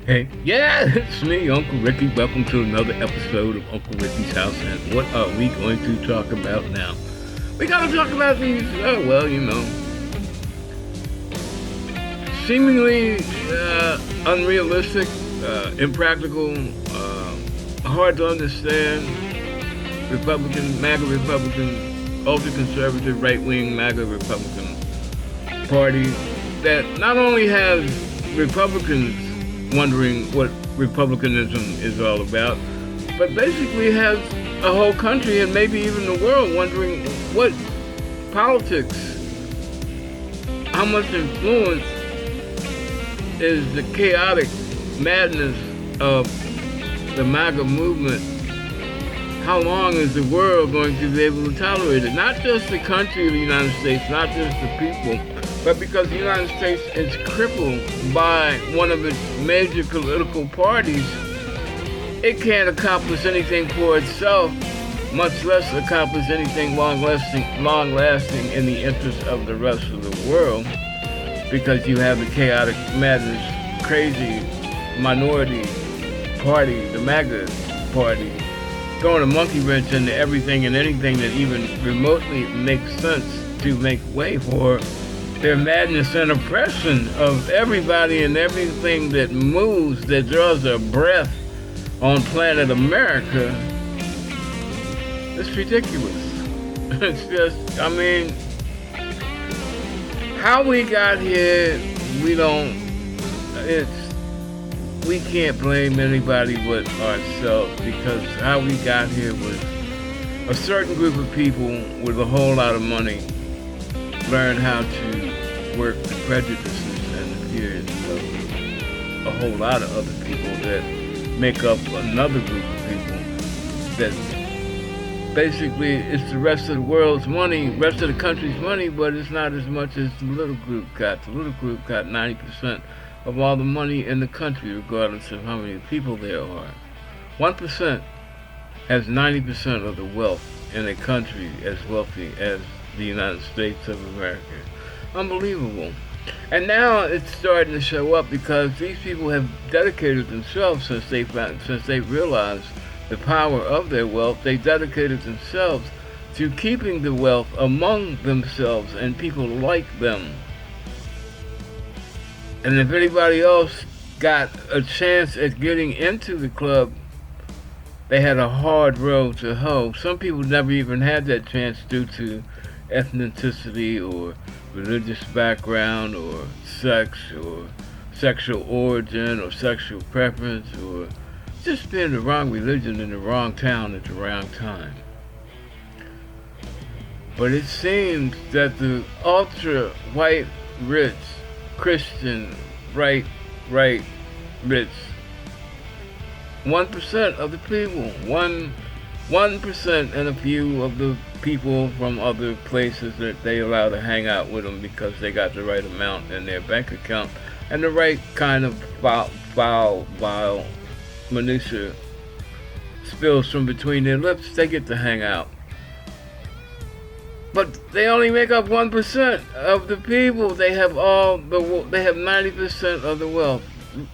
Hey, yeah, it's me, Uncle Ricky. Welcome to another episode of Uncle Ricky's House. And what are we going to talk about now? We gotta talk about these, seemingly unrealistic, impractical, hard to understand MAGA Republican, ultra conservative, right wing MAGA Republican Party that not only has Republicans wondering what republicanism is all about, but basically has a whole country and maybe even the world wondering what politics, how much influence is the chaotic madness of the MAGA movement. How long is the world going to be able to tolerate it? Not just the country of the United States, not just the people, but because the United States is crippled by one of its major political parties, it can't accomplish anything for itself, much less accomplish anything long-lasting in the interest of the rest of the world, because you have the chaotic madness, crazy minority party, the MAGA party, throwing a monkey wrench into everything and anything that even remotely makes sense to make way for their madness and oppression of everybody and everything that moves, that draws a breath on planet America. It's ridiculous. It's just, how we got here, we can't blame anybody but ourselves, because how we got here was a certain group of people with a whole lot of money learned how to work the prejudices and the fears of a whole lot of other people that make up another group of people that basically it's the rest of the world's money, rest of the country's money, but it's not as much as the little group got. The little group got 90% of all the money in the country, regardless of how many people there are. 1% has 90% of the wealth in a country as wealthy as the United States of America. Unbelievable. And now it's starting to show up because these people have dedicated themselves since they realized the power of their wealth. They dedicated themselves to keeping the wealth among themselves and people like them. And if anybody else got a chance at getting into the club, they had a hard road to hoe. Some people never even had that chance due to ethnicity or religious background or sex or sexual origin or sexual preference or just being the wrong religion in the wrong town at the wrong time. But it seems that the ultra white rich Christian right rich 1% of the people, 1% and a few of the people from other places that they allow to hang out with them because they got the right amount in their bank account and the right kind of vile minutia spills from between their lips, they get to hang out. But they only make up 1% of the people. They have 90% of the wealth.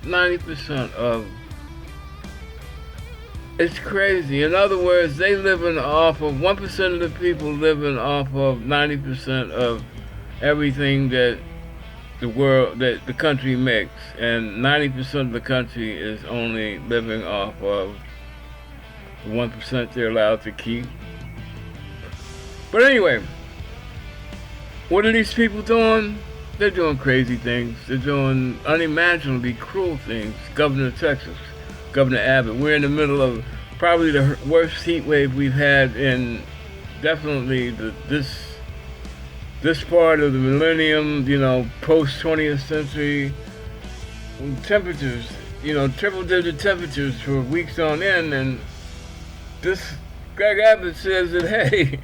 90% of. It's crazy. In other words, they living off of 1% of the people living off of 90% of everything that the country makes, and 90% of the country is only living off of the 1% they're allowed to keep. But anyway, what are these people doing? They're doing crazy things. They're doing unimaginably cruel things. Governor of Texas, Governor Abbott. We're in the middle of probably the worst heat wave we've had in definitely this part of the millennium, post 20th century. Temperatures, triple digit temperatures for weeks on end, and this Greg Abbott says that, hey,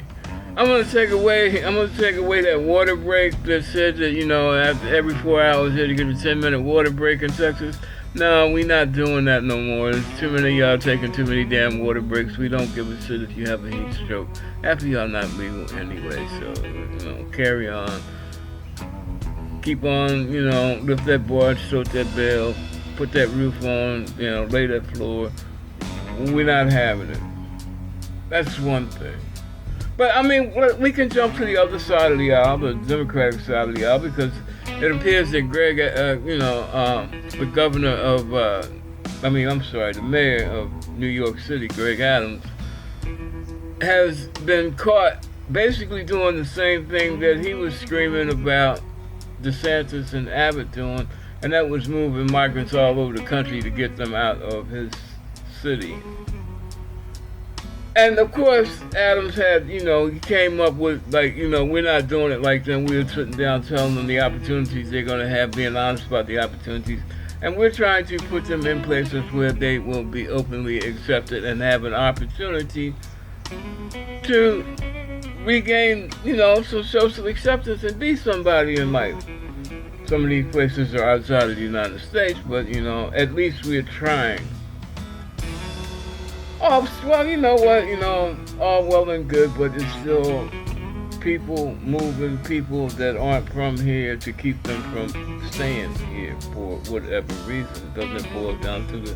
I'm gonna take away that water break that said that, after every 4 hours you get a 10-minute water break in Texas. No, we not doing that no more. There's too many of y'all taking too many damn water breaks. We don't give a shit if you have a heat stroke. Half of y'all not legal anyway, so, carry on. Keep on, lift that bar, stroke that bell, put that roof on, lay that floor. We're not having it. That's one thing. But I mean, we can jump to the other side of the aisle, the Democratic side of the aisle, because it appears that Greg, the governor of, the mayor of New York City, Greg Adams, has been caught basically doing the same thing that he was screaming about DeSantis and Abbott doing, and that was moving migrants all over the country to get them out of his city. And of course, Adams had, he came up with, we're not doing it like them. We're sitting down telling them the opportunities they're going to have, being honest about the opportunities. And we're trying to put them in places where they will be openly accepted and have an opportunity to regain, some social acceptance and be somebody in life. Some of these places are outside of the United States, but, at least we're trying. Oh, well, you know what, all well and good, but it's still people moving, people that aren't from here to keep them from staying here for whatever reason. Doesn't it boil down to the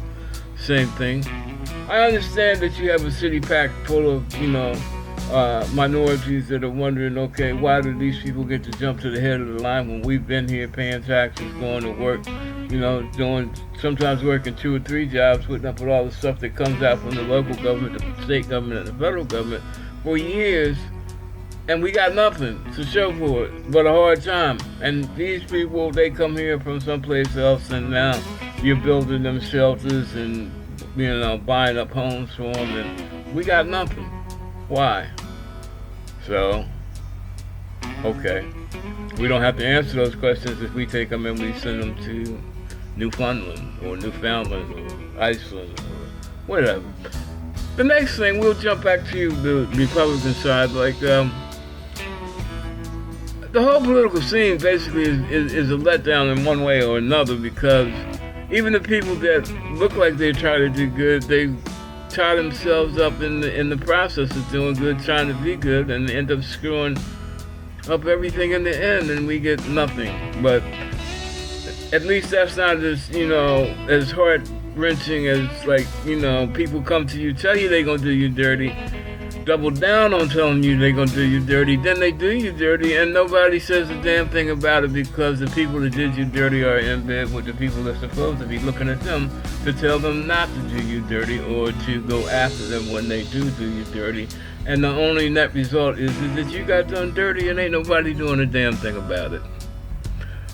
same thing? I understand that you have a city packed full of, minorities that are wondering, okay, why do these people get to jump to the head of the line when we've been here paying taxes, going to work, sometimes working 2 or 3 jobs, putting up with all the stuff that comes out from the local government, the state government, and the federal government for years, and we got nothing to show for it but a hard time. And these people, they come here from someplace else, and now you're building them shelters and, buying up homes for them, and we got nothing. Why? So, okay. We don't have to answer those questions if we take them and we send them to Newfoundland or Newfoundland or Iceland or whatever. The next thing, we'll jump back to the Republican side. The whole political scene basically is a letdown in one way or another, because even the people that look like they try to do good, they tie themselves up in the process of doing good, trying to be good, and end up screwing up everything in the end, and we get nothing. But at least that's not as heart-wrenching as, people come to you, tell you they're going to do you dirty, double down on telling you they're going to do you dirty, then they do you dirty, and nobody says a damn thing about it, because the people that did you dirty are in bed with the people that's supposed to be looking at them to tell them not to do you dirty or to go after them when they do you dirty. And the only net result is that you got done dirty and ain't nobody doing a damn thing about it.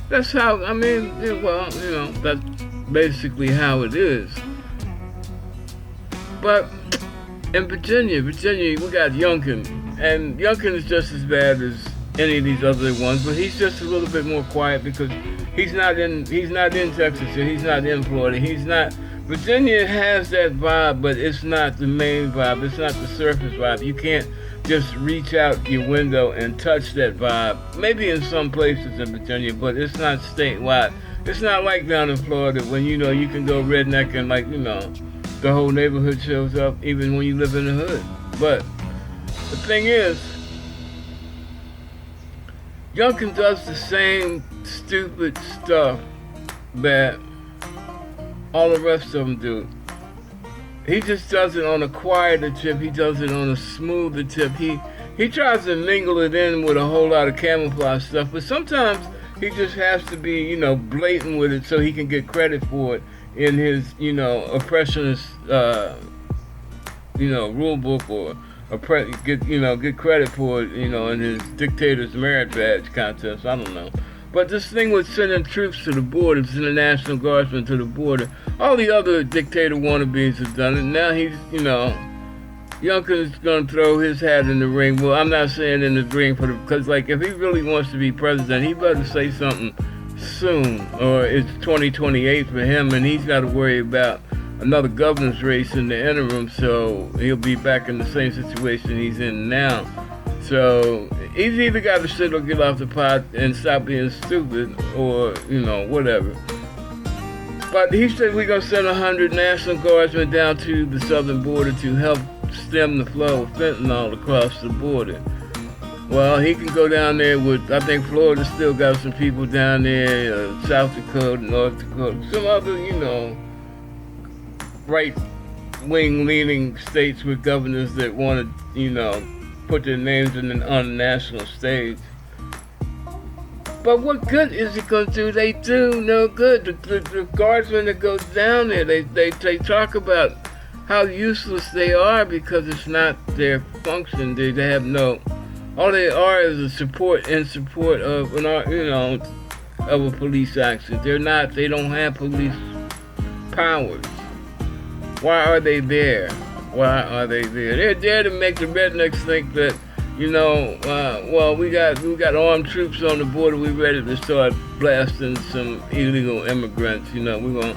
That's how, that's basically how it is. But in Virginia, we got Youngkin, and Youngkin is just as bad as any of these other ones, but he's just a little bit more quiet because he's not in Texas, or he's not in Florida. Virginia has that vibe, but it's not the main vibe. It's not the surface vibe. You can't just reach out your window and touch that vibe. Maybe in some places in Virginia, but it's not statewide. It's not like down in Florida when, you can go redneck and the whole neighborhood shows up, even when you live in the hood. But the thing is, Youngkin does the same stupid stuff that all the rest of them do. He just does it on a quieter tip. He does it on a smoother tip. He tries to mingle it in with a whole lot of camouflage stuff, but sometimes he just has to be, blatant with it so he can get credit for it in his, oppressionist, rule book, or get credit for it, in his dictator's merit badge contest. I don't know. But this thing with sending troops to the border, sending National Guardsmen to the border, all the other dictator wannabes have done it. Now he's, Youngkin's going to throw his hat in the ring. Well, I'm not saying in the ring because if he really wants to be president, he better say something soon, or it's 2028 for him, and he's got to worry about another governor's race in the interim, so he'll be back in the same situation he's in now. So he's either got to sit or get off the pot and stop being stupid, or, whatever. But he said we're going to send 100 National Guardsmen down to the southern border to help stem the flow of fentanyl across the border. Well, he can go down there with, I think Florida still got some people down there, South Dakota, North Dakota, some other, right wing leaning states with governors that want to, put their names on the national stage. But what good is it going to do? They do no good. The guardsmen that go down there, they talk about how useless they are because it's not their function. They have no, all they are is a support of of a police action. They don't have police powers. Why are they there? They're there to make the rednecks think that, well, we got armed troops on the border. We're ready to start blasting some illegal immigrants. We're gonna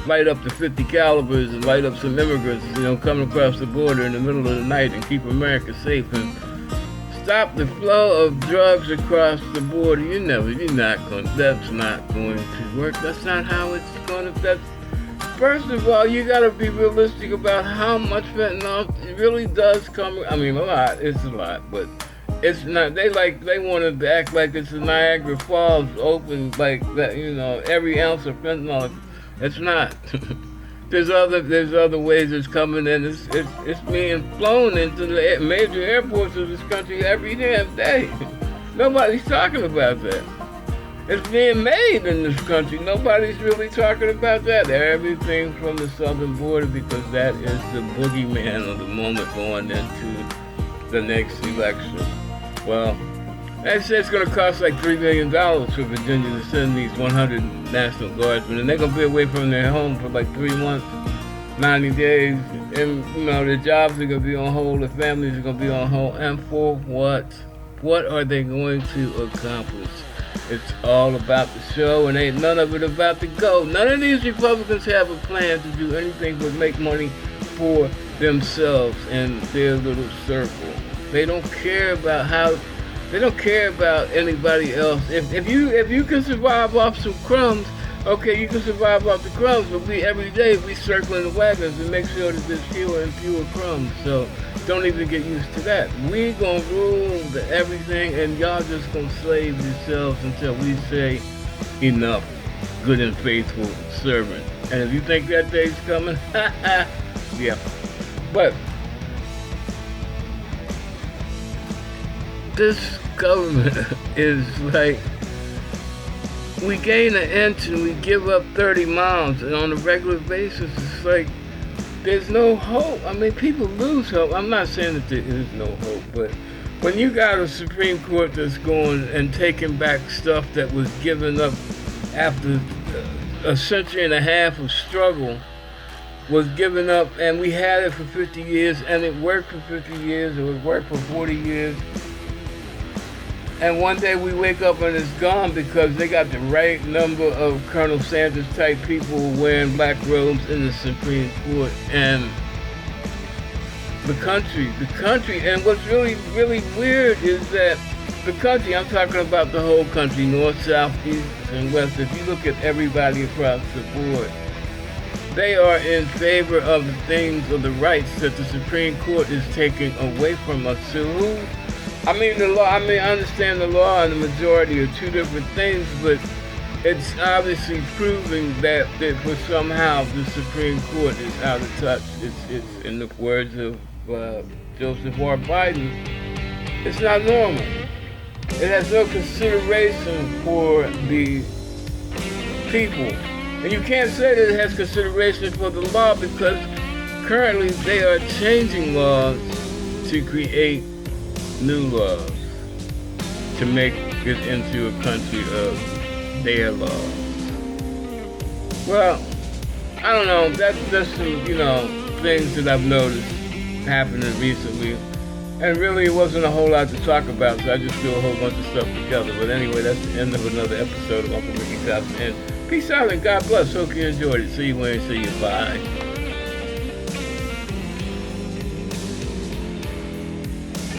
light up the 50 calibers and light up some immigrants, coming across the border in the middle of the night and keep America safe and stop the flow of drugs across the border. That's not going to work. That's not how it's gonna. First of all, you gotta be realistic about how much fentanyl really does come. I mean, a lot. It's a lot, but it's not. They want to act like it's the Niagara Falls open, like that. Every ounce of fentanyl. It's not. There's other ways it's coming in. It's being flown into the major airports of this country every damn day. Nobody's talking about that. It's being made in this country. Nobody's really talking about that. Everything from the southern border, because that is the boogeyman of the moment going into the next election. Well, they say it's going to cost like $3 million for Virginia to send these 100 National Guardsmen, and they're going to be away from their home for like 3 months, 90 days, and their jobs are going to be on hold, their families are going to be on hold, and for what? What are they going to accomplish? It's all about the show, and ain't none of it about the go. None of these Republicans have a plan to do anything but make money for themselves and their little circle. They don't care about anybody else. If you can survive off some crumbs, okay, you can survive off the crumbs, but every day we circling the wagons and make sure that there's fewer and fewer crumbs. So don't even get used to that. We gonna rule everything, and y'all just gonna slave yourselves until we say enough, good and faithful servant. And if you think that day's coming, yeah. But this government is like, we gain an inch and we give up 30 miles, and on a regular basis, it's like, there's no hope. I mean, people lose hope. I'm not saying that there is no hope, but when you got a Supreme Court that's going and taking back stuff that was given up after a century and a half of struggle, was given up, and we had it for 50 years, and it worked for 50 years, or it worked for 40 years, and one day we wake up and it's gone because they got the right number of Colonel Sanders type people wearing black robes in the Supreme Court, and the country, and what's really, really weird is that the country, I'm talking about the whole country, north, south, east, and west, if you look at everybody across the board, they are in favor of the things, of the rights that the Supreme Court is taking away from us. So I understand the law and the majority are two different things, but it's obviously proving that for somehow the Supreme Court is out of touch. It's in the words of Joseph R. Biden, it's not normal. It has no consideration for the people. And you can't say that it has consideration for the law, because currently they are changing laws to create new laws, to make it into a country of their laws. Well, I don't know, that's just some, things that I've noticed happening recently. And really it wasn't a whole lot to talk about, so I just threw a whole bunch of stuff together. But anyway, that's the end of another episode of Uncle Ricky Talks. And peace out and God bless. Hope you enjoyed it. See you when I see you. Bye.